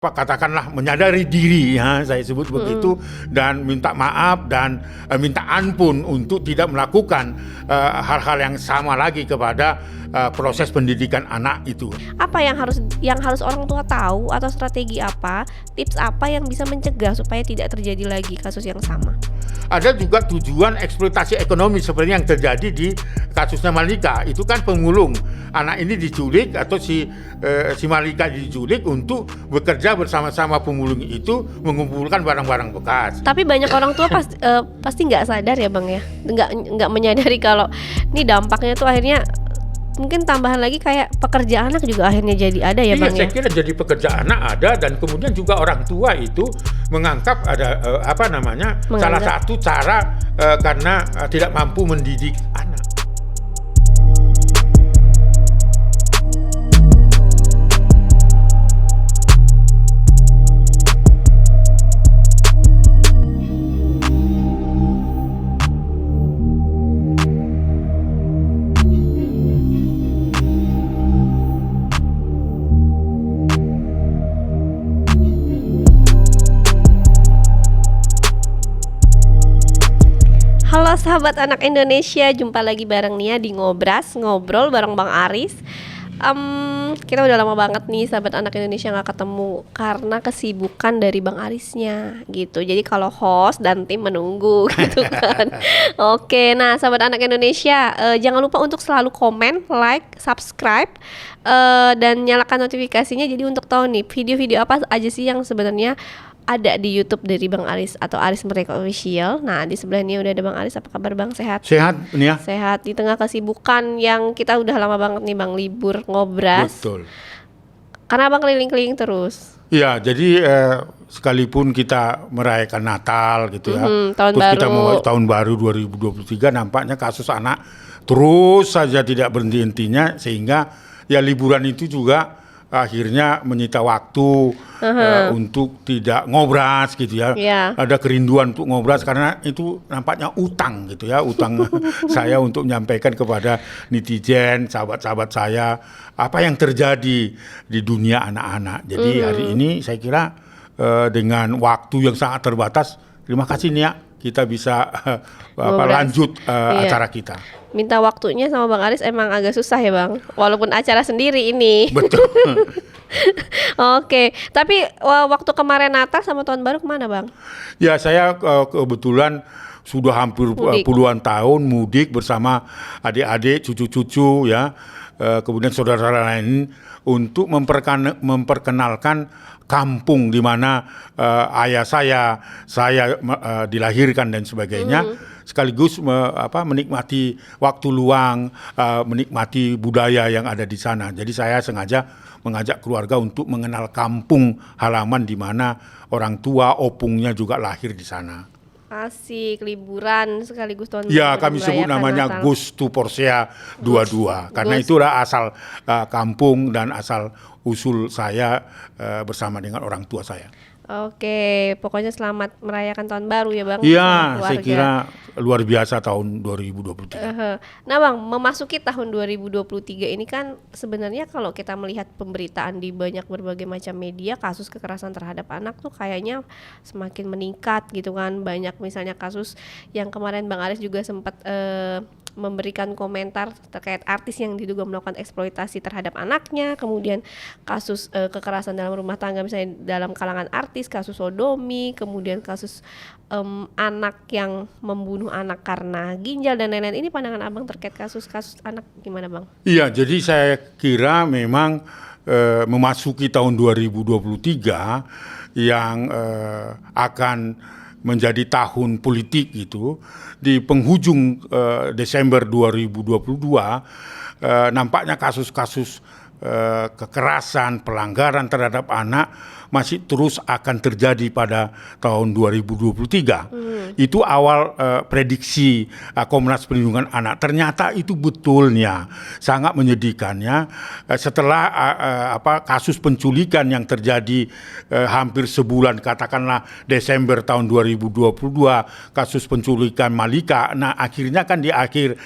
katakanlah menyadari diri, ya saya sebut begitu, dan minta maaf dan minta ampun untuk tidak melakukan hal-hal yang sama lagi kepada proses pendidikan anak itu. Apa yang harus orang tua tahu, atau strategi apa, tips apa yang bisa mencegah supaya tidak terjadi lagi kasus yang sama? Ada juga tujuan eksploitasi ekonomi seperti yang terjadi di kasusnya Malika. Itu kan pemulung. Anak ini diculik atau si Malika diculik untuk bekerja bersama-sama pemulung itu mengumpulkan barang-barang bekas. Tapi banyak orang tua pasti nggak sadar ya Bang ya, nggak menyadari kalau ini dampaknya tuh akhirnya mungkin tambahan lagi kayak pekerja anak juga akhirnya jadi ada ya Bang ya? Saya kira jadi pekerja anak ada, dan kemudian juga orang tua itu menganggap ada salah satu cara karena tidak mampu mendidik anak. Halo sahabat anak Indonesia, jumpa lagi bareng Nia di Ngobrol bareng Bang Aris. Kita udah lama banget nih sahabat anak Indonesia gak ketemu karena kesibukan dari Bang Arisnya gitu. Jadi kalau host dan tim menunggu gitu kan. Oke, nah sahabat anak Indonesia, jangan lupa untuk selalu komen, like, subscribe, dan nyalakan notifikasinya. Jadi untuk tahu nih video-video apa aja sih yang sebenarnya ada di YouTube dari Bang Aris atau Aris Merdeka Official. Nah, di sebelah ini udah ada Bang Aris. Apa kabar Bang? Sehat? Sehat, Nia. Sehat di tengah kesibukan yang kita udah lama banget nih Bang, libur ngobras. Betul. Karena Bang keliling-keliling terus. Iya, jadi sekalipun kita merayakan Natal gitu ya, tahun terus baru. kita mau tahun baru 2023, nampaknya kasus anak terus saja tidak berhenti-hentinya, sehingga ya liburan itu juga akhirnya menyita waktu untuk tidak ngobras gitu ya. Ada kerinduan untuk ngobras karena itu nampaknya utang gitu ya, utang saya untuk menyampaikan kepada netizen, sahabat-sahabat saya apa yang terjadi di dunia anak-anak. Jadi hari ini saya kira dengan waktu yang sangat terbatas, terima kasih Nia, kita bisa lanjut acara kita. Minta waktunya sama Bang Aris emang agak susah ya Bang, walaupun acara sendiri ini. Betul. Oke, tapi waktu kemarin Natal sama Tahun Baru kemana Bang? Ya saya kebetulan sudah hampir puluhan tahun mudik bersama adik-adik, cucu-cucu ya, kemudian saudara lain untuk memperkenalkan kampung di mana ayah saya dilahirkan dan sebagainya. Sekaligus menikmati waktu luang, menikmati budaya yang ada di sana. Jadi saya sengaja mengajak keluarga untuk mengenal kampung halaman di mana orang tua opungnya juga lahir di sana. Asik, liburan sekaligus tahun baru. Ya, kami sebut namanya Gus Tu Porsea 22 karena itulah asal kampung dan asal usul saya bersama dengan orang tua saya. Oke, pokoknya selamat merayakan tahun baru ya Bang. Iya, saya kira luar biasa tahun 2023. Nah Bang, memasuki tahun 2023 ini kan sebenarnya kalau kita melihat pemberitaan di berbagai macam media, kasus kekerasan terhadap anak tuh kayaknya semakin meningkat gitu kan. Banyak misalnya kasus yang kemarin Bang Aris juga sempat memberikan komentar terkait artis yang diduga melakukan eksploitasi terhadap anaknya, kemudian kasus kekerasan dalam rumah tangga misalnya dalam kalangan artis, kasus sodomi, kemudian kasus anak yang membunuh anak karena ginjal dan lain-lain. Ini pandangan Abang terkait kasus-kasus anak gimana Bang? Iya, jadi saya kira memang memasuki tahun 2023 yang akan menjadi tahun politik gitu, di penghujung Desember 2022 nampaknya kasus-kasus kekerasan, pelanggaran terhadap anak masih terus akan terjadi pada tahun 2023. Itu awal prediksi Komnas Perlindungan Anak. Ternyata itu betulnya sangat menyedihkannya setelah kasus penculikan yang terjadi hampir sebulan, katakanlah Desember tahun 2022, kasus penculikan Malika. Nah, akhirnya kan di akhir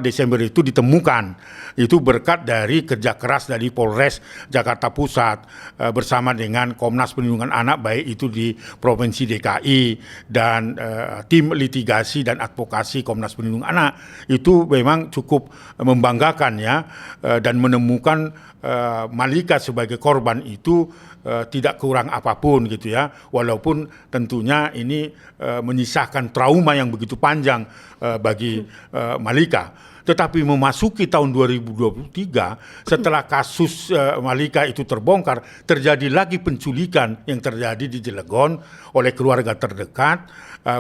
Desember itu ditemukan. Itu berkat dari kerja keras atas dari Polres Jakarta Pusat bersama dengan Komnas Perlindungan Anak baik itu di Provinsi DKI dan tim litigasi dan advokasi Komnas Perlindungan Anak itu memang cukup membanggakan ya, dan menemukan Malika sebagai korban itu tidak kurang apapun gitu ya, walaupun tentunya ini menyisakan trauma yang begitu panjang bagi Malika. Tetapi memasuki tahun 2023 setelah kasus Malika itu terbongkar, terjadi lagi penculikan yang terjadi di Cilegon oleh keluarga terdekat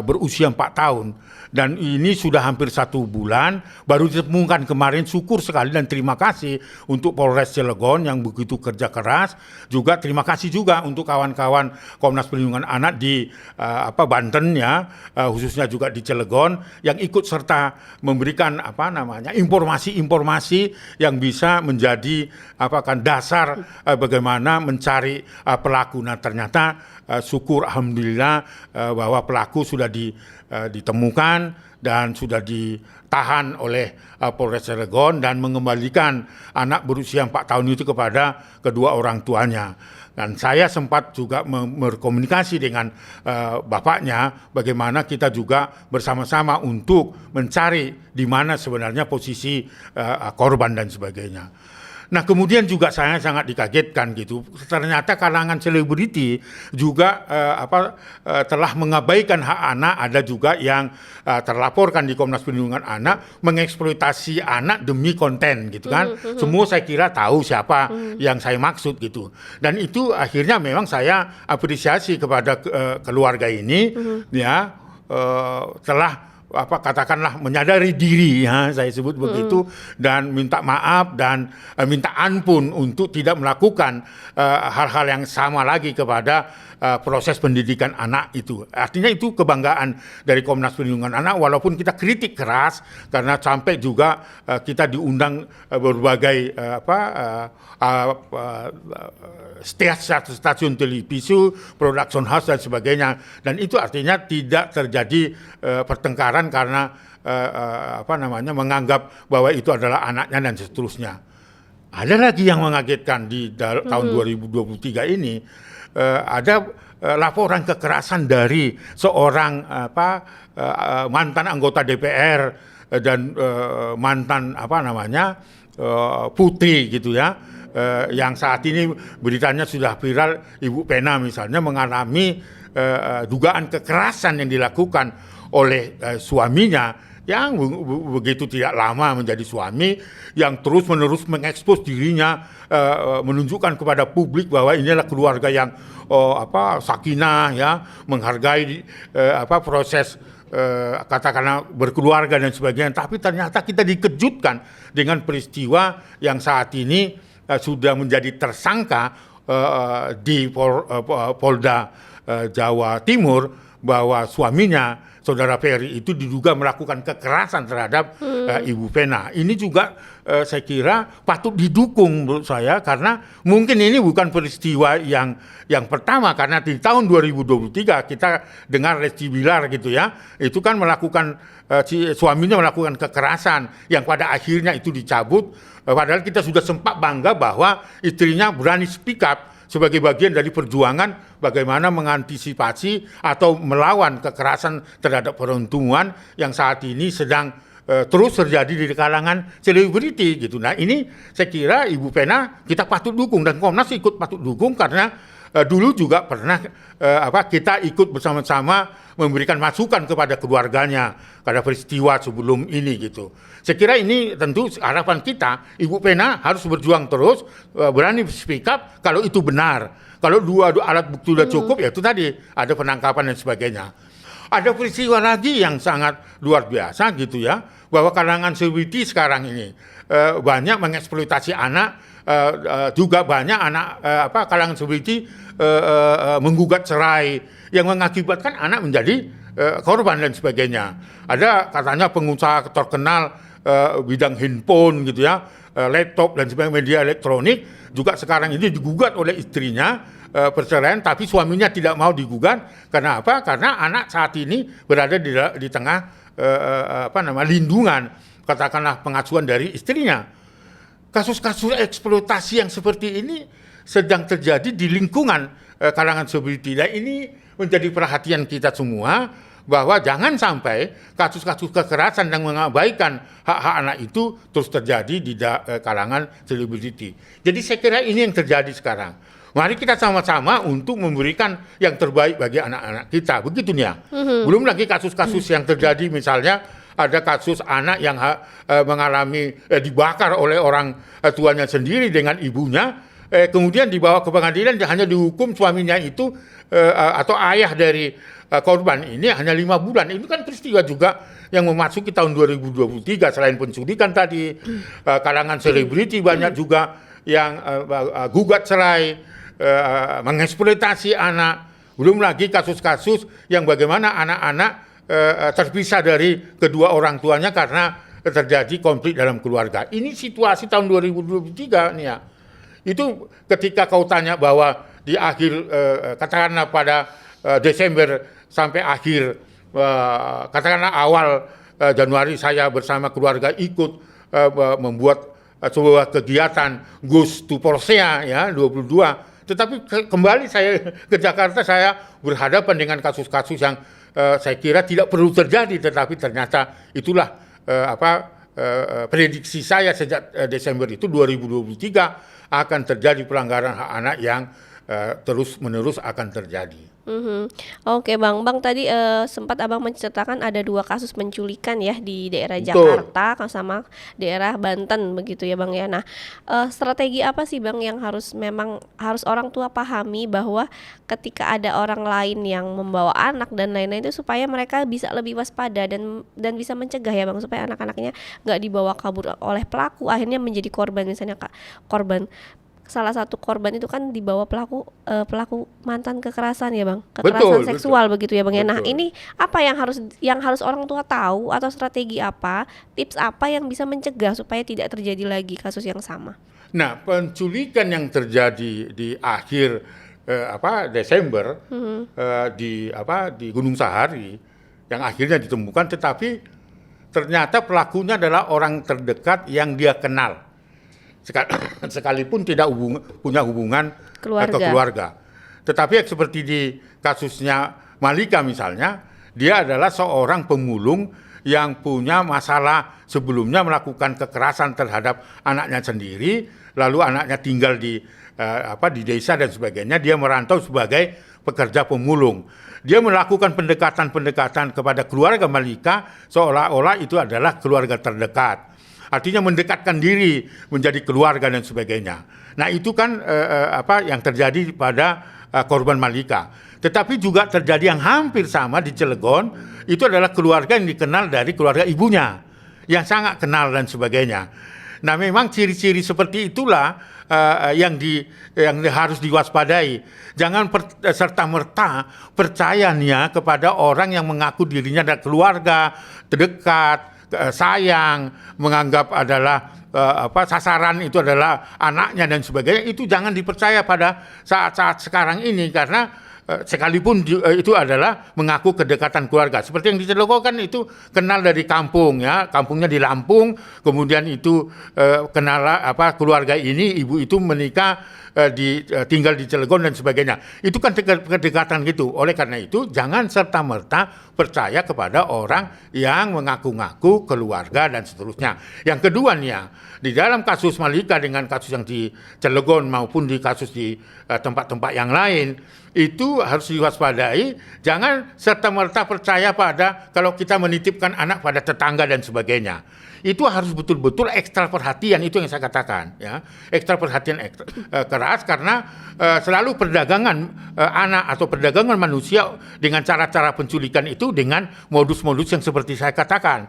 berusia 4 tahun. Dan ini sudah hampir 1 bulan, baru ditemukan kemarin. Syukur sekali dan terima kasih untuk Polres Cilegon yang begitu kerja keras. Juga terima kasih juga untuk kawan-kawan Komnas Perlindungan Anak di Banten ya, khususnya juga di Cilegon yang ikut serta memberikan informasi-informasi yang bisa menjadi dasar bagaimana mencari pelaku. Nah ternyata syukur alhamdulillah bahwa pelaku sudah ditemukan dan sudah ditahan oleh Polres Cilegon dan mengembalikan anak berusia 4 tahun itu kepada kedua orang tuanya. Dan saya sempat juga berkomunikasi dengan bapaknya, bagaimana kita juga bersama-sama untuk mencari di mana sebenarnya posisi korban dan sebagainya. Nah kemudian juga saya sangat dikagetkan gitu, ternyata kalangan selebriti juga telah mengabaikan hak anak. Ada juga yang terlaporkan di Komnas Perlindungan Anak mengeksploitasi anak demi konten gitu kan. Semua saya kira tahu siapa yang saya maksud gitu. Dan itu akhirnya memang saya apresiasi kepada keluarga ini ya, telah katakanlah menyadari diri ya, saya sebut begitu, dan minta maaf dan minta ampun untuk tidak melakukan hal-hal yang sama lagi kepada proses pendidikan anak itu. Artinya itu kebanggaan dari Komnas Perlindungan Anak, walaupun kita kritik keras karena sampai juga kita diundang berbagai stasiun televisi, production house dan sebagainya, dan itu artinya tidak terjadi pertengkaran karena menganggap bahwa itu adalah anaknya dan seterusnya. Ada lagi yang mengagetkan di tahun 2023 ini, ada laporan kekerasan dari seorang mantan anggota DPR dan mantan putri gitu ya, yang saat ini beritanya sudah viral. Ibu Pena misalnya mengalami dugaan kekerasan yang dilakukan oleh suaminya yang begitu tidak lama menjadi suami, yang terus-menerus mengekspos dirinya, menunjukkan kepada publik bahwa inilah keluarga yang sakinah ya, menghargai proses katakanlah berkeluarga dan sebagainya. Tapi ternyata kita dikejutkan dengan peristiwa yang saat ini sudah menjadi tersangka di Polda Jawa Timur, bahwa suaminya Saudara Ferry itu diduga melakukan kekerasan terhadap Ibu Pena. Ini juga saya kira patut didukung menurut saya, karena mungkin ini bukan peristiwa yang pertama, karena di tahun 2023 kita dengar Lesti Bilar gitu ya, itu kan melakukan suaminya melakukan kekerasan yang pada akhirnya itu dicabut, padahal kita sudah sempat bangga bahwa istrinya berani speak up sebagai bagian dari perjuangan bagaimana mengantisipasi atau melawan kekerasan terhadap perempuan yang saat ini sedang terus terjadi di kalangan selebriti gitu. Nah ini saya kira Ibu Pena kita patut dukung, dan Komnas ikut patut dukung, karena dulu juga pernah kita ikut bersama-sama memberikan masukan kepada keluarganya pada peristiwa sebelum ini gitu. Saya kira ini tentu harapan kita, Ibu Pena harus berjuang terus, berani speak up kalau itu benar. Kalau dua alat bukti sudah cukup, ya itu tadi ada penangkapan dan sebagainya. Ada peristiwa lagi yang sangat luar biasa gitu ya, bahwa kalangan selebriti sekarang ini banyak mengeksploitasi anak, juga banyak anak kalangan selebriti menggugat cerai yang mengakibatkan anak menjadi korban dan sebagainya. Ada katanya pengusaha terkenal bidang handphone gitu ya, laptop dan sebagainya, media elektronik juga sekarang ini digugat oleh istrinya perceraian, tapi suaminya tidak mau digugat. Karena apa? Karena anak saat ini berada di tengah lindungan, katakanlah pengasuhan dari istrinya. kasus-kasus eksploitasi yang seperti ini sedang terjadi di lingkungan kalangan selebriti. Dan ini menjadi perhatian kita semua bahwa jangan sampai kasus-kasus kekerasan dan mengabaikan hak-hak anak itu terus terjadi di kalangan selebriti. Jadi saya kira ini yang terjadi sekarang. Mari kita sama-sama untuk memberikan yang terbaik bagi anak-anak kita. Begitu Nia. Belum lagi kasus-kasus yang terjadi, misalnya ada kasus anak yang mengalami dibakar oleh orang tuanya sendiri dengan ibunya, kemudian dibawa ke pengadilan hanya dihukum suaminya itu atau ayah dari korban ini hanya 5 bulan. Ini kan peristiwa juga yang memasuki tahun 2023. Selain penculikan tadi, kalangan selebriti banyak juga yang gugat cerai, mengeksploitasi anak. Belum lagi kasus-kasus yang bagaimana anak-anak terpisah dari kedua orang tuanya karena terjadi konflik dalam keluarga. Ini situasi tahun 2023 nih ya. Itu ketika kau tanya bahwa di akhir katakanlah pada Desember sampai akhir katakanlah awal Januari saya bersama keluarga ikut membuat sebuah kegiatan Goes to Porsea ya 22. Tetapi kembali saya ke Jakarta, saya berhadapan dengan kasus-kasus yang saya kira tidak perlu terjadi, tetapi ternyata itulah prediksi saya sejak Desember itu 2023 akan terjadi pelanggaran hak anak yang terus-menerus akan terjadi. Oke Bang, tadi sempat Abang menceritakan ada 2 kasus penculikan ya di daerah Betul. Jakarta sama daerah Banten begitu ya Bang ya. Nah, strategi apa sih Bang yang memang harus orang tua pahami bahwa ketika ada orang lain yang membawa anak dan lain-lain itu supaya mereka bisa lebih waspada dan bisa mencegah ya Bang, supaya anak-anaknya nggak dibawa kabur oleh pelaku akhirnya menjadi korban, misalnya salah satu korban itu kan dibawa pelaku mantan kekerasan ya Bang, kekerasan seksual begitu ya Bang ya. Nah, ini apa yang harus orang tua tahu, atau strategi apa, tips apa yang bisa mencegah supaya tidak terjadi lagi kasus yang sama? Nah, penculikan yang terjadi di akhir Desember di Gunung Sahari yang akhirnya ditemukan, tetapi ternyata pelakunya adalah orang terdekat yang dia kenal. Sekalipun tidak punya hubungan ke keluarga. Tetapi seperti di kasusnya Malika misalnya, dia adalah seorang pemulung yang punya masalah sebelumnya melakukan kekerasan terhadap anaknya sendiri, lalu anaknya tinggal di desa dan sebagainya, dia merantau sebagai pekerja pemulung. Dia melakukan pendekatan-pendekatan kepada keluarga Malika seolah-olah itu adalah keluarga terdekat. Artinya mendekatkan diri menjadi keluarga dan sebagainya. Nah, itu kan yang terjadi pada korban Malika. Tetapi juga terjadi yang hampir sama di Cilegon, itu adalah keluarga yang dikenal dari keluarga ibunya, yang sangat kenal dan sebagainya. Nah, memang ciri-ciri seperti itulah yang harus diwaspadai. Jangan serta-merta percayanya kepada orang yang mengaku dirinya adalah keluarga terdekat, sayang, menganggap adalah sasaran itu adalah anaknya dan sebagainya. Itu jangan dipercaya pada saat-saat sekarang ini, karena sekalipun itu adalah mengaku kedekatan keluarga. Seperti yang diceritakan itu kenal dari kampung ya, kampungnya di Lampung, kemudian itu kenal keluarga ini, ibu itu menikah tinggal di Cilegon dan sebagainya. Itu kan kedekatan gitu. Oleh karena itu jangan serta-merta percaya kepada orang yang mengaku-ngaku keluarga dan seterusnya. Yang kedua nih ya, di dalam kasus Malika dengan kasus yang di Cilegon maupun di kasus di tempat-tempat yang lain, itu harus diwaspadai. Jangan serta-merta percaya pada kalau kita menitipkan anak pada tetangga dan sebagainya. Itu harus betul-betul ekstra perhatian, itu yang saya katakan ya, ekstra perhatian keras, karena selalu perdagangan anak atau perdagangan manusia dengan cara-cara penculikan itu dengan modus-modus yang seperti saya katakan,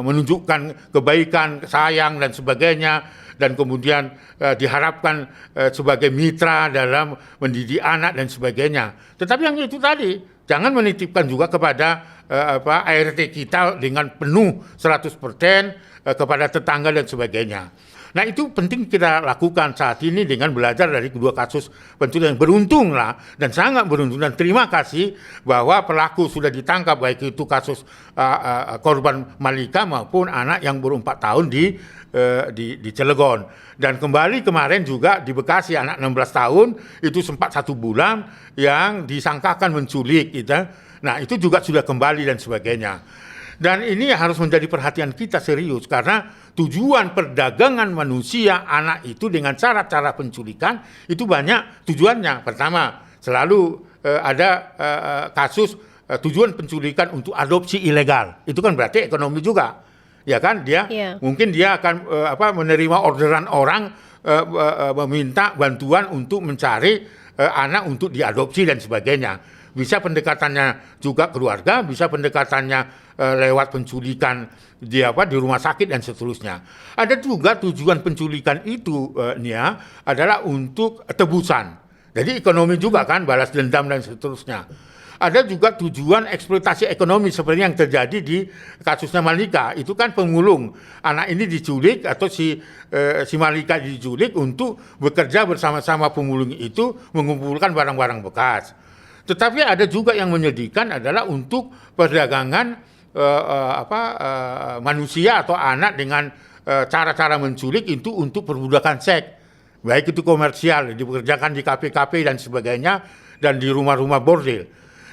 menunjukkan kebaikan, sayang dan sebagainya, dan kemudian diharapkan sebagai mitra dalam mendidik anak dan sebagainya. Tetapi yang itu tadi, jangan menitipkan juga kepada ART kita dengan penuh 100% kepada tetangga dan sebagainya. Nah itu penting kita lakukan saat ini dengan belajar dari kedua kasus penculikan. Beruntung lah dan sangat beruntung dan terima kasih bahwa pelaku sudah ditangkap, baik itu kasus korban Malika maupun anak yang baru 4 tahun di Cilegon. Dan kembali kemarin juga di Bekasi anak 16 tahun itu sempat 1 bulan yang disangkakan menculik gitu. Nah itu juga sudah kembali dan sebagainya. Dan ini harus menjadi perhatian kita serius karena tujuan perdagangan manusia anak itu dengan cara-cara penculikan itu banyak tujuannya. Pertama, selalu ada kasus tujuan penculikan untuk adopsi ilegal. Itu kan berarti ekonomi juga. Ya kan mungkin dia akan menerima orderan orang meminta bantuan untuk mencari anak untuk diadopsi dan sebagainya. Bisa pendekatannya juga keluarga, bisa pendekatannya lewat penculikan di rumah sakit dan seterusnya. Ada juga tujuan penculikan itu adalah untuk tebusan. Jadi ekonomi juga kan, balas dendam dan seterusnya. Ada juga tujuan eksploitasi ekonomi seperti yang terjadi di kasusnya Malika. Itu kan pemulung. Anak ini diculik atau si Malika diculik untuk bekerja bersama-sama pemulung itu mengumpulkan barang-barang bekas. Tetapi ada juga yang menyedihkan adalah untuk perdagangan manusia atau anak dengan cara-cara menculik itu untuk perbudakan seks. Baik itu komersial, dipekerjakan di kafe-kafe dan sebagainya dan di rumah-rumah bordil.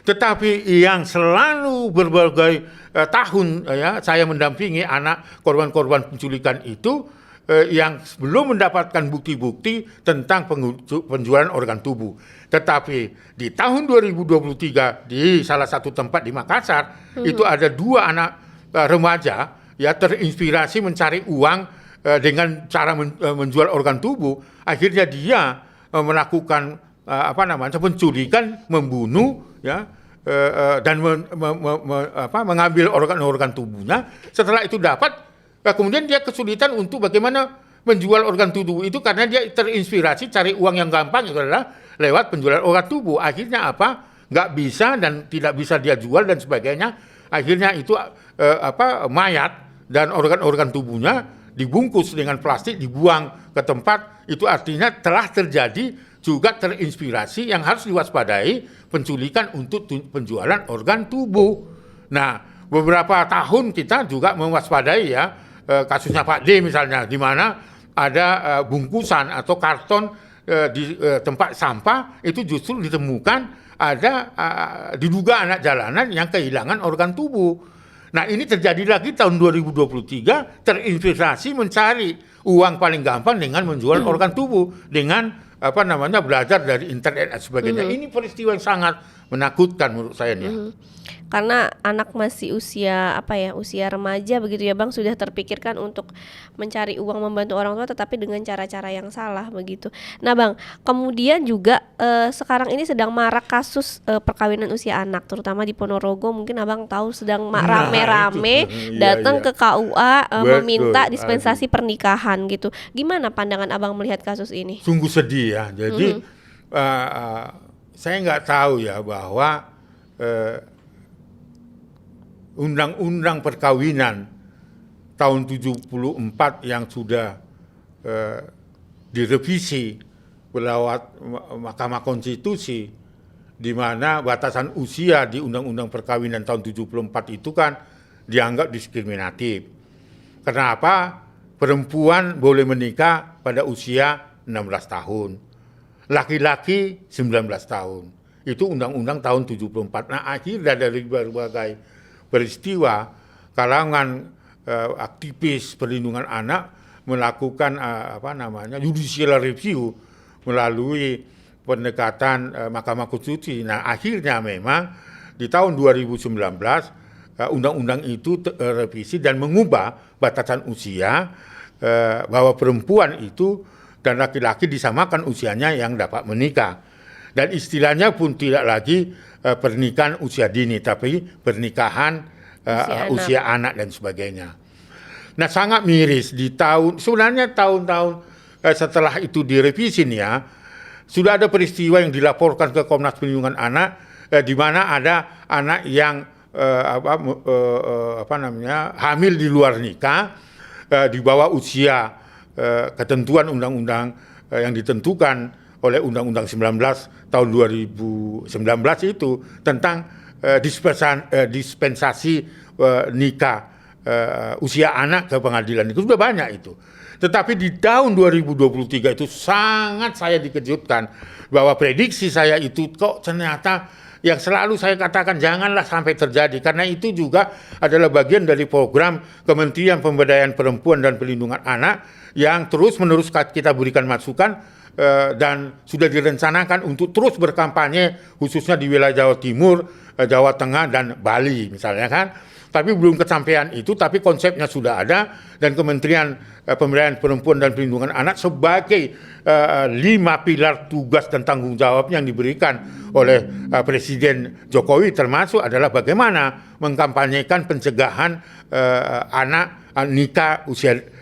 Tetapi yang selalu berbagai tahun saya mendampingi anak korban-korban penculikan itu yang belum mendapatkan bukti-bukti tentang penjualan organ tubuh. Tetapi di tahun 2023 di salah satu tempat di Makassar itu ada 2 anak remaja terinspirasi mencari uang dengan cara menjual organ tubuh. Akhirnya dia melakukan penculikan, membunuh dan mengambil organ-organ tubuhnya. Setelah itu dapat, kemudian dia kesulitan untuk bagaimana menjual organ tubuh itu karena dia terinspirasi cari uang yang gampang itu adalah lewat penjualan organ tubuh. Akhirnya nggak bisa dan tidak bisa dia jual dan sebagainya. Akhirnya itu mayat dan organ-organ tubuhnya dibungkus dengan plastik, dibuang ke tempat. Itu artinya telah terjadi juga terinspirasi yang harus diwaspadai penculikan untuk penjualan organ tubuh. Nah, beberapa tahun kita juga mewaspadai kasusnya Pak D misalnya, di mana ada bungkusan atau karton di tempat sampah itu justru ditemukan ada diduga anak jalanan yang kehilangan organ tubuh. Nah ini terjadi lagi tahun 2023, terinspirasi mencari uang paling gampang dengan menjual organ tubuh dengan belajar dari internet dan sebagainya. Ini peristiwa yang sangat menakutkan menurut saya nih. Karena anak masih usia usia remaja begitu ya Bang, sudah terpikirkan untuk mencari uang membantu orang tua tetapi dengan cara-cara yang salah begitu. Nah Bang, kemudian juga sekarang ini sedang marak kasus perkawinan usia anak terutama di Ponorogo. Mungkin Abang tahu sedang rame-rame datang ke KUA meminta dispensasi pernikahan gitu. Gimana pandangan Abang melihat kasus ini? Sungguh sedih ya. Jadi saya nggak tahu ya bahwa Undang-undang perkawinan tahun 74 yang sudah direvisi lewat Mahkamah Konstitusi, di mana batasan usia di Undang-Undang Perkawinan tahun 74 itu kan dianggap diskriminatif. Kenapa? Perempuan boleh menikah pada usia 16 tahun, laki-laki 19 tahun. Itu Undang-Undang tahun 74. Nah, akhirnya dari berbagai peristiwa kalangan aktivis perlindungan anak melakukan judicial review melalui pendekatan Mahkamah Konstitusi. Nah, akhirnya memang di tahun 2019 undang-undang itu revisi dan mengubah batasan usia bahwa perempuan itu dan laki-laki disamakan usianya yang dapat menikah. Dan istilahnya pun tidak lagi pernikahan usia dini, tapi pernikahan usia anak dan sebagainya. Nah, sangat miris di sebenarnya tahun-tahun setelah itu direvisi sudah ada peristiwa yang dilaporkan ke Komnas Perlindungan Anak di mana ada anak yang hamil di luar nikah di bawah usia ketentuan undang-undang yang ditentukan oleh Undang-Undang 19 tahun 2019 itu tentang dispensasi nikah usia anak ke pengadilan, itu sudah banyak itu. Tetapi di tahun 2023 itu sangat saya dikejutkan bahwa prediksi saya itu kok ternyata yang selalu saya katakan janganlah sampai terjadi, karena itu juga adalah bagian dari program Kementerian Pemberdayaan Perempuan dan Perlindungan Anak yang terus-menerus kita berikan masukan dan sudah direncanakan untuk terus berkampanye khususnya di wilayah Jawa Timur, Jawa Tengah dan Bali misalnya kan. Tapi belum kesampaian itu, tapi konsepnya sudah ada dan Kementerian Pemberdayaan Perempuan dan Perlindungan Anak sebagai 5 pilar tugas dan tanggung jawab yang diberikan oleh Presiden Jokowi termasuk adalah bagaimana mengkampanyekan pencegahan nikah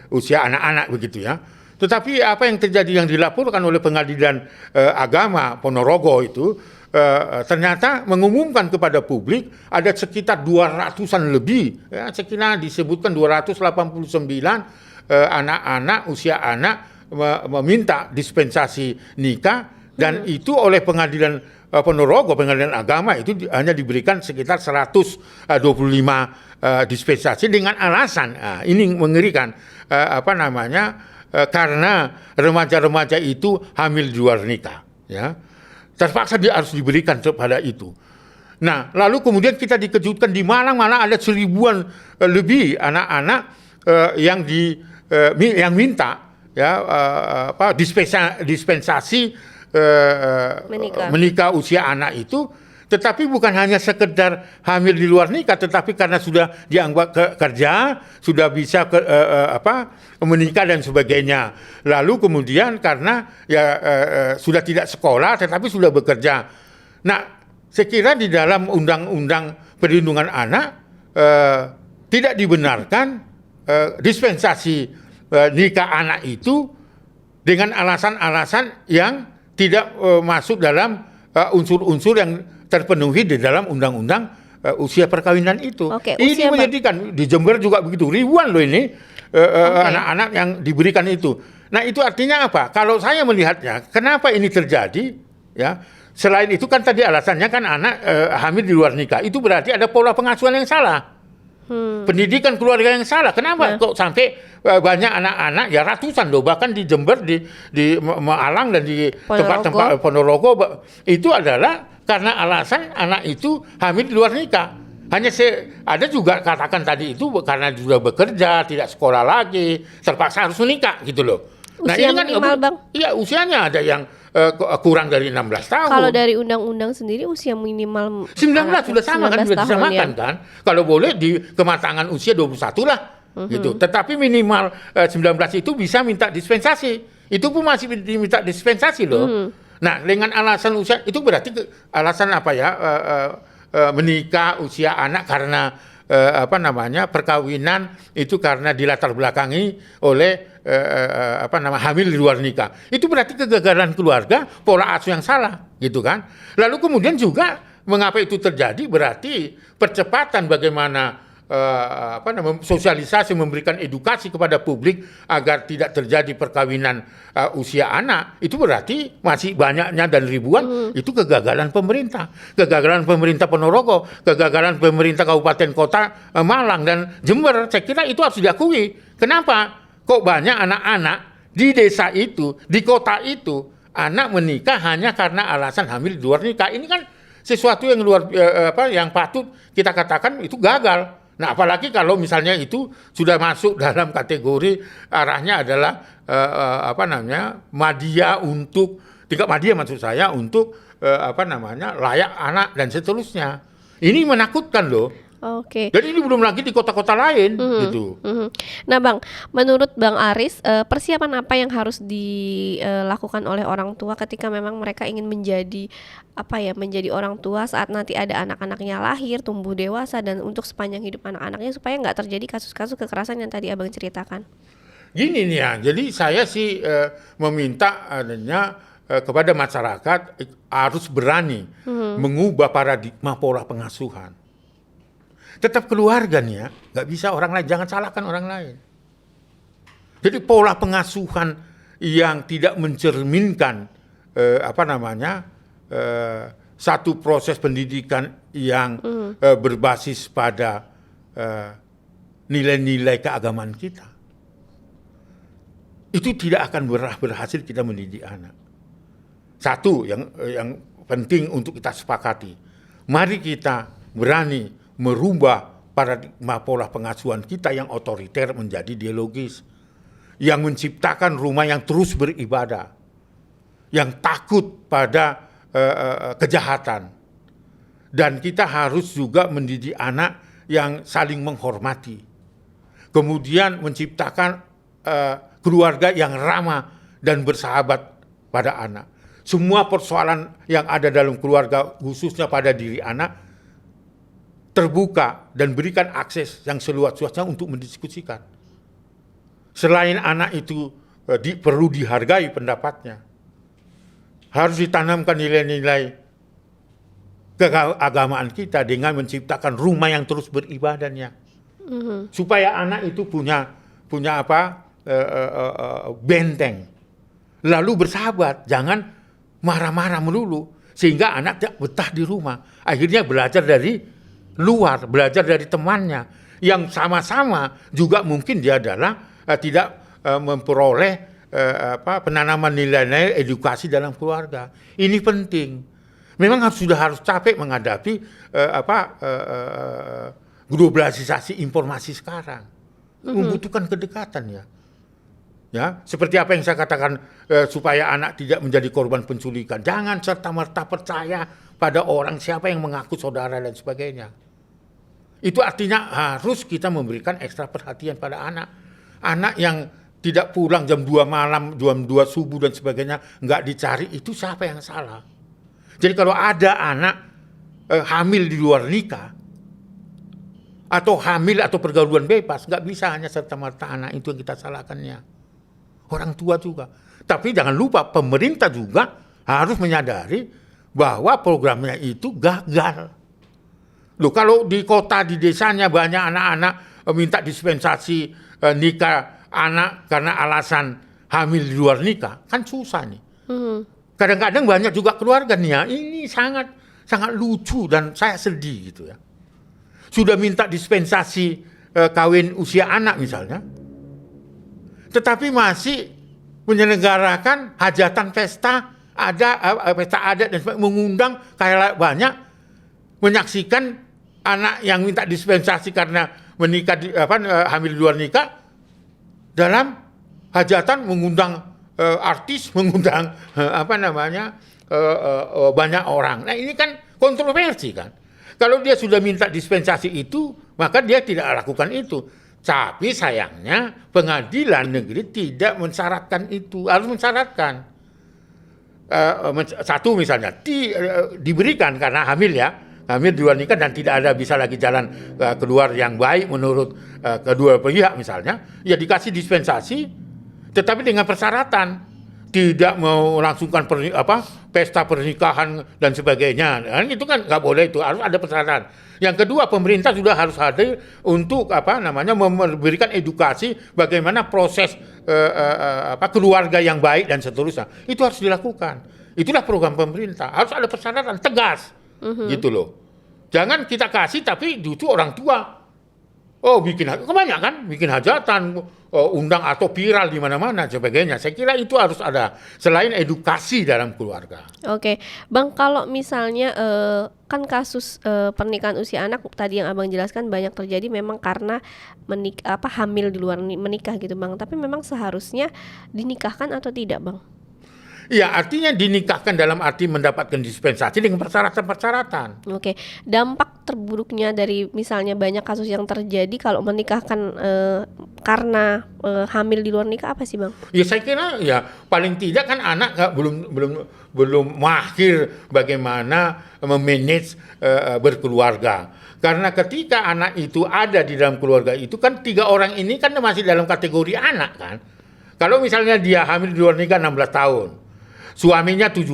usia anak-anak begitu ya. Tetapi apa yang terjadi yang dilaporkan oleh Pengadilan Agama Ponorogo itu ternyata mengumumkan kepada publik ada sekitar 200-an lebih, ya, sekitar disebutkan 289 anak-anak usia anak meminta dispensasi nikah dan itu oleh Pengadilan Ponorogo, Pengadilan Agama itu hanya diberikan sekitar 125 dispensasi dengan alasan ini mengerikan karena remaja-remaja itu hamil di luar nikah, ya. Terpaksa dia harus diberikan kepada itu. Nah, lalu kemudian kita dikejutkan di Malang malah ada 1000-an lebih anak-anak yang minta ya dispensasi menikah usia anak itu, tetapi bukan hanya sekedar hamil di luar nikah, tetapi karena sudah dianggap kerja, sudah bisa menikah dan sebagainya. Lalu kemudian karena sudah tidak sekolah, tetapi sudah bekerja. Nah, saya kira di dalam Undang-Undang Perlindungan Anak tidak dibenarkan dispensasi nikah anak itu dengan alasan-alasan yang tidak masuk dalam unsur-unsur yang terpenuhi di dalam undang-undang usia perkawinan itu. Ini menyedihkan. Di Jember juga begitu, ribuan loh ini anak-anak yang diberikan itu. Nah, itu artinya apa? Kalau saya melihatnya, kenapa ini terjadi? Ya, selain itu kan tadi alasannya kan anak hamil di luar nikah, itu berarti ada pola pengasuhan yang salah, pendidikan keluarga yang salah. Kenapa kok sampai banyak anak-anak, ya ratusan loh, bahkan di Jember, di Malang dan di tempat-tempat Ponorogo itu adalah karena alasan anak itu hamil di luar nikah. Hanya ada juga katakan tadi itu karena sudah bekerja, tidak sekolah lagi, terpaksa harus menikah gitu loh. Usia nah, ini minimal, Bang? Iya, usianya ada yang kurang dari 16 tahun. Kalau dari undang-undang sendiri usia minimal 19 sudah sama kan, sudah disamakan ya? Kan. Kalau boleh di kematangan usia 21 lah. Gitu. Tetapi minimal 19 itu bisa minta dispensasi. Itu pun masih diminta dispensasi loh. Nah, dengan alasan usia itu berarti alasan apa ya? Menikah usia anak karena perkawinan itu karena dilatar belakangi oleh hamil di luar nikah. Itu berarti kegagalan keluarga, pola asuh yang salah, gitu kan? Lalu kemudian juga mengapa itu terjadi? Berarti percepatan bagaimana sosialisasi, memberikan edukasi kepada publik agar tidak terjadi perkawinan usia anak, itu berarti masih banyaknya dan ribuan itu kegagalan pemerintah Ponorogo, kegagalan pemerintah kabupaten kota Malang dan Jember. Saya kira itu harus diakui. Kenapa kok banyak anak-anak di desa itu, di kota itu, anak menikah hanya karena alasan hamil di luar nikah? Ini kan sesuatu yang yang patut kita katakan itu gagal. Nah, apalagi kalau misalnya itu sudah masuk dalam kategori arahnya adalah madya untuk tingkat madya maksud saya untuk layak anak dan seterusnya. Ini menakutkan loh. Oke. Jadi ini belum lagi di kota-kota lain gitu. Nah, Bang, menurut Bang Aris, persiapan apa yang harus dilakukan oleh orang tua ketika memang mereka ingin menjadi orang tua saat nanti ada anak-anaknya lahir, tumbuh dewasa dan untuk sepanjang hidup anak-anaknya supaya nggak terjadi kasus-kasus kekerasan yang tadi Abang ceritakan? Gini nih ya, jadi saya sih meminta adanya kepada masyarakat harus berani mengubah paradigma pola pengasuhan. Tetap keluarga nih ya, nggak bisa orang lain, jangan salahkan orang lain. Jadi pola pengasuhan yang tidak mencerminkan satu proses pendidikan yang berbasis pada nilai-nilai keagamaan kita, itu tidak akan berhasil kita mendidik anak. Satu yang penting untuk kita sepakati, mari kita berani merubah paradigma pola pengasuhan kita yang otoriter menjadi dialogis, yang menciptakan rumah yang terus beribadah, yang takut pada kejahatan. Dan kita harus juga mendidik anak yang saling menghormati. Kemudian menciptakan keluarga yang ramah dan bersahabat pada anak. Semua persoalan yang ada dalam keluarga, khususnya pada diri anak, terbuka dan berikan akses yang seluas-luasnya untuk mendiskusikan. Selain anak itu perlu dihargai pendapatnya, harus ditanamkan nilai-nilai keagamaan kita dengan menciptakan rumah yang terus beribadahnya, supaya anak itu punya benteng, lalu bersahabat, jangan marah-marah melulu, sehingga anak tidak betah di rumah. Akhirnya belajar dari luar, belajar dari temannya, yang sama-sama juga mungkin dia adalah tidak memperoleh penanaman nilai-nilai edukasi dalam keluarga. Ini penting. Memang harus capek menghadapi globalisasi informasi sekarang. Membutuhkan kedekatan ya. Ya, seperti apa yang saya katakan, supaya anak tidak menjadi korban penculikan. Jangan serta-merta percaya pada orang siapa yang mengaku saudara dan sebagainya. Itu artinya harus kita memberikan ekstra perhatian pada anak. Anak yang tidak pulang jam 2 malam, jam 2 subuh dan sebagainya, nggak dicari, itu siapa yang salah? Jadi kalau ada anak hamil di luar nikah, atau hamil atau pergaulan bebas, nggak bisa hanya serta-merta anak itu yang kita salahkannya. Orang tua juga. Tapi jangan lupa pemerintah juga harus menyadari bahwa programnya itu gagal. Loh, kalau di kota, di desanya banyak anak-anak minta dispensasi nikah anak karena alasan hamil di luar nikah, kan susah nih. Kadang-kadang banyak juga keluarga nih ya, ini sangat lucu dan saya sedih gitu ya. Sudah minta dispensasi kawin usia anak misalnya, tetapi masih menyelenggarakan hajatan pesta adat dan mengundang kayak banyak, menyaksikan anak yang minta dispensasi karena menikah hamil di luar nikah dalam hajatan, mengundang artis, mengundang banyak orang. Nah, ini kan kontroversi kan. Kalau dia sudah minta dispensasi itu, maka dia tidak lakukan itu. Tapi sayangnya pengadilan negeri tidak mensyaratkan itu, harus mensyaratkan. Satu misalnya diberikan karena hamil ya, hamil di luar nikah dan tidak ada bisa lagi jalan keluar yang baik menurut kedua pihak misalnya, ya dikasih dispensasi, tetapi dengan persyaratan tidak mau langsungkan pesta pernikahan dan sebagainya. Dan itu kan nggak boleh, itu harus ada persyaratan. Yang kedua, pemerintah sudah harus hadir untuk memberikan edukasi bagaimana proses keluarga yang baik dan seterusnya. Itu harus dilakukan. Itulah program pemerintah. Harus ada persyaratan tegas, gitu loh. Jangan kita kasih tapi justru orang tua kebanyakan bikin hajatan, undang atau viral di mana-mana sebagainya. Saya kira itu harus ada selain edukasi dalam keluarga. Oke, Bang, kalau misalnya kan kasus pernikahan usia anak tadi yang Abang jelaskan banyak terjadi memang karena hamil di luar menikah gitu, Bang. Tapi memang seharusnya dinikahkan atau tidak, Bang? Ya, artinya dinikahkan dalam arti mendapatkan dispensasi dengan persyaratan-persyaratan. Oke, dampak terburuknya dari misalnya banyak kasus yang terjadi kalau menikahkan karena hamil di luar nikah apa sih, Bang? Ya saya kira ya paling tidak kan anak belum mahir bagaimana memanage berkeluarga. Karena ketika anak itu ada di dalam keluarga itu kan 3 orang ini kan masih dalam kategori anak kan. Kalau misalnya dia hamil di luar nikah 16 tahun. Suaminya 17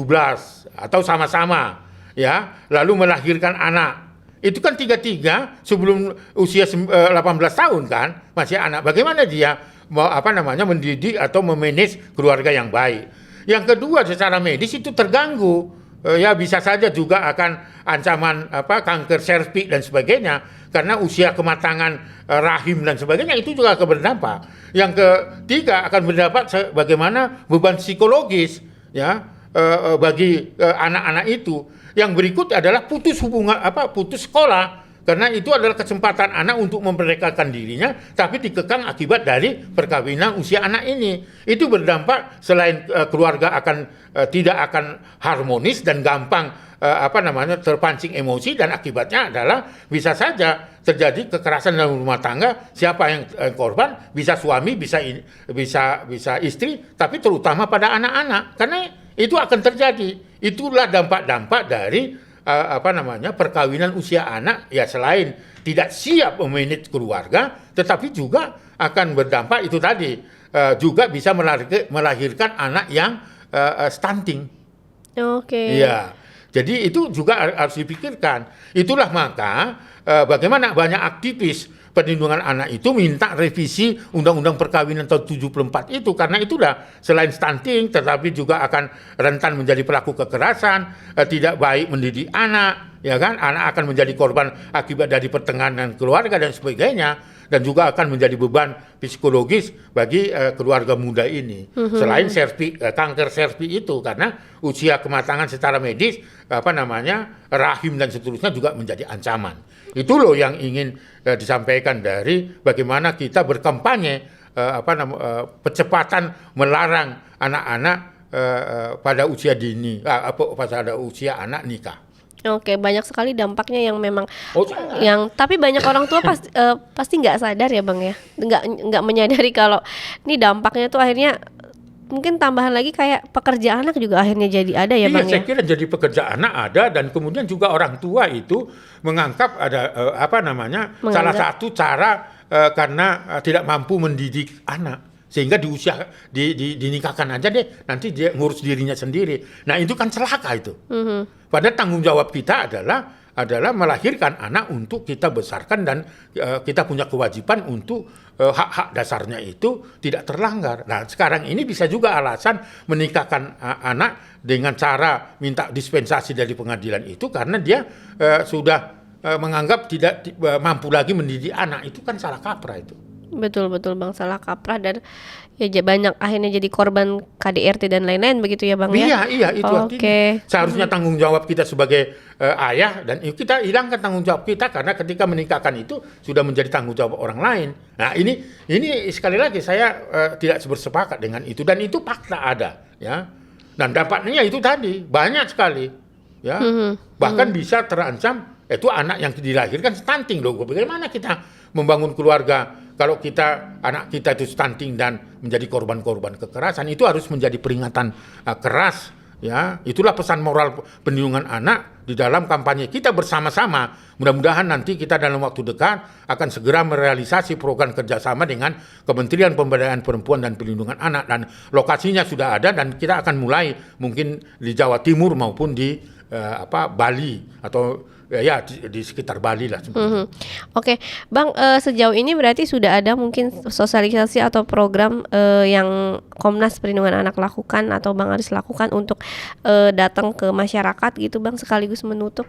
atau sama-sama ya, lalu melahirkan anak. Itu kan 3 sebelum usia 18 tahun kan, masih anak. Bagaimana dia mendidik atau memanage keluarga yang baik. Yang kedua, secara medis itu terganggu. Ya bisa saja juga akan ancaman kanker serviks dan sebagainya karena usia kematangan rahim dan sebagainya itu juga akan berdampak. Yang ketiga akan berdampak bagaimana beban psikologis ya bagi anak-anak itu. Yang berikut adalah putus sekolah. Karena itu adalah kesempatan anak untuk memerdekakan dirinya, tapi dikekang akibat dari perkawinan usia anak ini. Itu berdampak selain keluarga tidak akan harmonis dan gampang terpancing emosi, dan akibatnya adalah bisa saja terjadi kekerasan dalam rumah tangga. Siapa yang korban? Bisa suami, bisa istri, tapi terutama pada anak-anak. Karena itu akan terjadi. Itulah dampak-dampak dari perkawinan usia anak, ya selain tidak siap memanage keluarga, tetapi juga akan berdampak itu tadi juga bisa melahirkan anak yang stunting. Oke. Iya. Jadi itu juga harus dipikirkan. Itulah maka bagaimana banyak aktivis perlindungan anak itu minta revisi Undang-Undang Perkawinan tahun 74 itu, karena itulah selain stunting tetapi juga akan rentan menjadi pelaku kekerasan, tidak baik mendidik anak, ya kan? Anak akan menjadi korban akibat dari pertengkaran keluarga dan sebagainya, dan juga akan menjadi beban psikologis bagi keluarga muda ini. Selain kanker serviks itu, karena usia kematangan secara medis, rahim dan seterusnya juga menjadi ancaman. Itu loh yang ingin disampaikan dari bagaimana kita berkampanye percepatan melarang anak-anak pada usia dini, pada usia anak nikah. Oke, banyak sekali dampaknya yang memang tapi banyak orang tua pasti nggak sadar ya Bang ya, nggak menyadari kalau ini dampaknya tuh akhirnya mungkin tambahan lagi kayak pekerja anak juga akhirnya jadi ada ya Bang ya. Saya kira jadi pekerja anak ada, dan kemudian juga orang tua itu menganggap ada salah satu cara karena tidak mampu mendidik anak, sehingga di usia dinikahkan aja deh, nanti dia ngurus dirinya sendiri. Nah itu kan celaka itu. Padahal tanggung jawab kita adalah melahirkan anak untuk kita besarkan, dan kita punya kewajiban untuk hak-hak dasarnya itu tidak terlanggar. Nah sekarang ini bisa juga alasan menikahkan anak dengan cara minta dispensasi dari pengadilan itu karena dia sudah menganggap tidak mampu lagi mendidik anak. Itu kan salah kaprah itu. Betul Bang, salah kaprah, dan ya banyak akhirnya jadi korban KDRT dan lain-lain begitu ya Bang ya. Iya itu artinya seharusnya tanggung jawab kita sebagai ayah, dan kita hilangkan tanggung jawab kita karena ketika menikahkan itu sudah menjadi tanggung jawab orang lain. Nah ini sekali lagi saya tidak bersepakat dengan itu, dan itu fakta ada ya, dan dampaknya itu tadi banyak sekali ya. Bahkan bisa terancam itu anak yang dilahirkan stunting loh. Bagaimana kita membangun keluarga kalau anak kita itu stunting dan menjadi korban-korban kekerasan? Itu harus menjadi peringatan keras ya. Itulah pesan moral perlindungan anak di dalam kampanye kita bersama-sama. Mudah-mudahan nanti kita dalam waktu dekat akan segera merealisasi program kerjasama dengan Kementerian Pemberdayaan Perempuan dan Perlindungan Anak, dan lokasinya sudah ada, dan kita akan mulai mungkin di Jawa Timur maupun di Bali atau ya di sekitar Bali lah. Oke, Bang, sejauh ini berarti sudah ada mungkin sosialisasi atau program yang Komnas Perlindungan Anak lakukan atau Bang Aris lakukan untuk datang ke masyarakat gitu Bang, sekaligus menutup?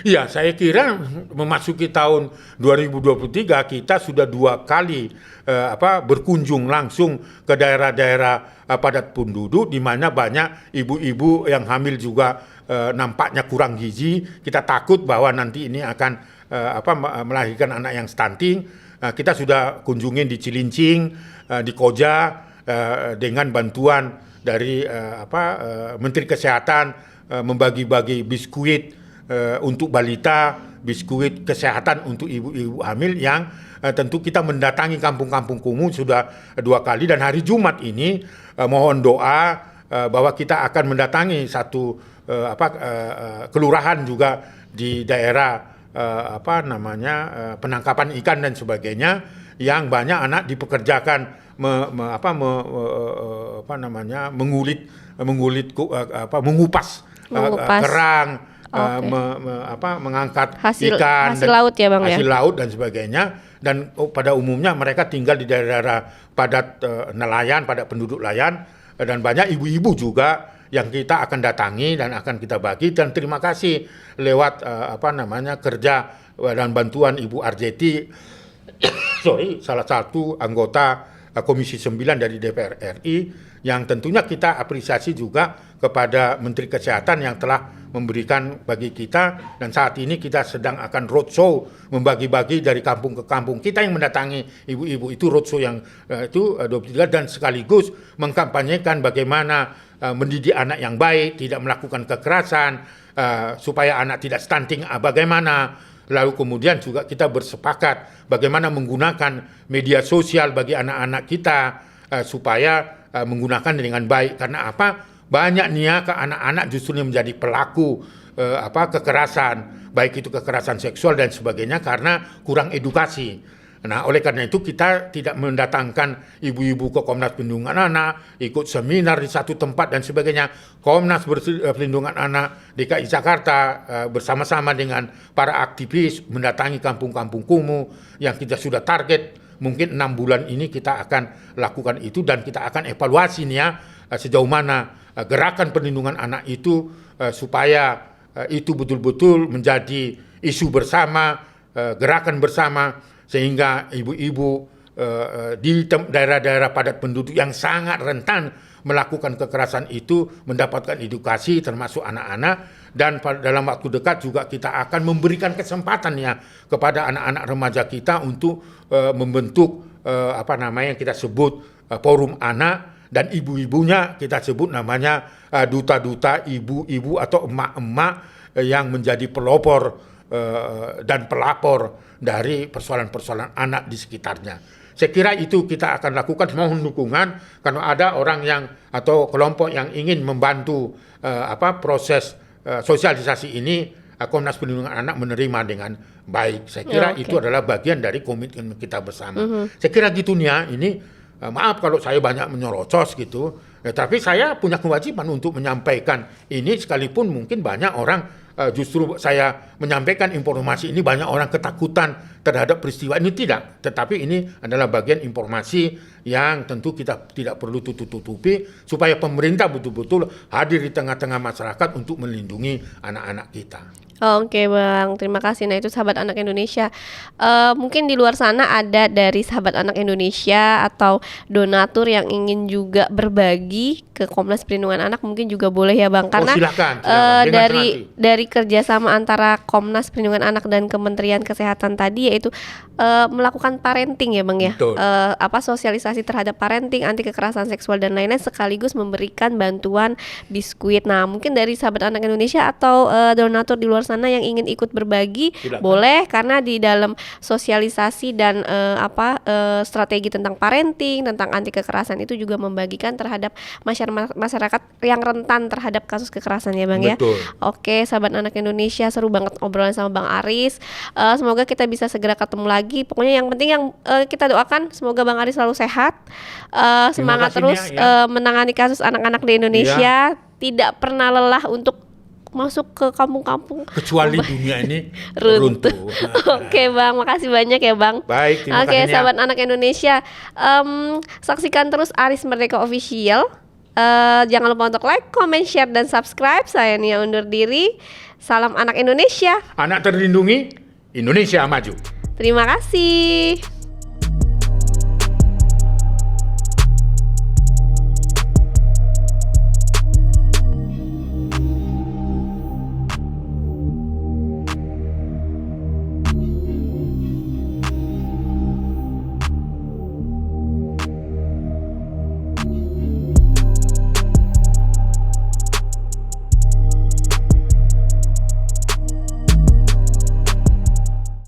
Iya, saya kira memasuki tahun 2023 kita sudah 2 kali berkunjung langsung ke daerah-daerah padat penduduk di mana banyak ibu-ibu yang hamil juga nampaknya kurang gizi. Kita takut bahwa nanti ini akan melahirkan anak yang stunting. Kita sudah kunjungin di Cilincing, di Koja, dengan bantuan dari Menteri Kesehatan, membagi-bagi biskuit untuk balita, biskuit kesehatan untuk ibu-ibu hamil yang tentu kita mendatangi kampung-kampung kumuh sudah 2 kali, dan hari Jumat ini mohon doa bahwa kita akan mendatangi satu kelurahan juga di daerah penangkapan ikan dan sebagainya, yang banyak anak dipekerjakan mengupas kerang, mengangkat hasil ikan, laut ya Bang ya. Hasil laut dan sebagainya. Dan pada umumnya mereka tinggal di daerah padat nelayan, padat penduduk nelayan, dan banyak ibu-ibu juga yang kita akan datangi dan akan kita bagi. Dan terima kasih lewat kerja dan bantuan Ibu Arjeti, salah satu anggota Komisi 9 dari DPR RI, yang tentunya kita apresiasi juga kepada Menteri Kesehatan yang telah memberikan bagi kita, dan saat ini kita sedang akan roadshow membagi-bagi dari kampung ke kampung. Kita yang mendatangi ibu-ibu itu roadshow yang itu 23, dan sekaligus mengkampanyekan bagaimana mendidik anak yang baik, tidak melakukan kekerasan, supaya anak tidak stunting, bagaimana. Lalu kemudian juga kita bersepakat bagaimana menggunakan media sosial bagi anak-anak kita supaya menggunakan dengan baik. Karena apa? Banyak nih anak-anak justru menjadi pelaku kekerasan, baik itu kekerasan seksual dan sebagainya karena kurang edukasi. Nah, oleh karena itu kita tidak mendatangkan ibu-ibu ke Komnas Perlindungan Anak, ikut seminar di satu tempat dan sebagainya. Komnas Perlindungan Anak DKI Jakarta bersama-sama dengan para aktivis mendatangi kampung-kampung kumuh yang kita sudah target. Mungkin 6 bulan ini kita akan lakukan itu, dan kita akan evaluasi nih ya sejauh mana gerakan perlindungan anak itu supaya itu betul-betul menjadi isu bersama, gerakan bersama, sehingga ibu-ibu di daerah-daerah padat penduduk yang sangat rentan melakukan kekerasan itu mendapatkan edukasi, termasuk anak-anak. Dan dalam waktu dekat juga kita akan memberikan kesempatan ya kepada anak-anak remaja kita untuk membentuk yang kita sebut forum anak, dan ibu-ibunya kita sebut namanya duta-duta ibu-ibu atau emak-emak yang menjadi pelopor dan pelapor dari persoalan-persoalan anak di sekitarnya. Saya kira itu kita akan lakukan. Mohon dukungan kalau ada orang yang atau kelompok yang ingin membantu proses sosialisasi ini. Komnas Perlindungan Anak menerima dengan baik. Saya kira itu adalah bagian dari komitmen kita bersama. Saya kira gitu nih ya. Ini maaf kalau saya banyak menyorocos gitu, tapi saya punya kewajiban untuk menyampaikan ini, sekalipun mungkin banyak orang justru saya menyampaikan informasi ini banyak orang ketakutan terhadap peristiwa ini. Tidak, tetapi ini adalah bagian informasi yang tentu kita tidak perlu tutup-tutupi supaya pemerintah betul-betul hadir di tengah-tengah masyarakat untuk melindungi anak-anak kita. Oke Bang, terima kasih. Nah itu Sahabat Anak Indonesia, mungkin di luar sana ada dari Sahabat Anak Indonesia atau donatur yang ingin juga berbagi ke Komnas Perlindungan Anak, mungkin juga boleh ya Bang, karena silakan. dari kerjasama antara Komnas Perlindungan Anak dan Kementerian Kesehatan tadi, yaitu melakukan parenting ya Bang ya, sosialisasi terhadap parenting, anti kekerasan seksual dan lain-lain, sekaligus memberikan bantuan biskuit. Nah mungkin dari Sahabat Anak Indonesia atau donatur di luar sana yang ingin ikut berbagi, silakan. Boleh, karena di dalam sosialisasi dan strategi tentang parenting, tentang anti kekerasan itu juga membagikan terhadap masyarakat yang rentan terhadap kasus kekerasan ya Bang. Betul. Ya. Oke, Sahabat Anak Indonesia, seru banget obrolan sama Bang Aris. Semoga kita bisa segera ketemu lagi. Pokoknya yang penting yang kita doakan semoga Bang Aris selalu sehat, semangat terus menangani kasus anak-anak di Indonesia, tidak pernah lelah untuk masuk ke kampung-kampung kecuali dunia ini runtuh. Oke Bang, makasih banyak ya Bang. Baik, terima kasih. Oke, Sahabat Anak Indonesia, saksikan terus Aris Merdeka Official. Jangan lupa untuk like, comment, share, dan subscribe. Saya Nia undur diri. Salam Anak Indonesia. Anak terlindungi, Indonesia maju. Terima kasih.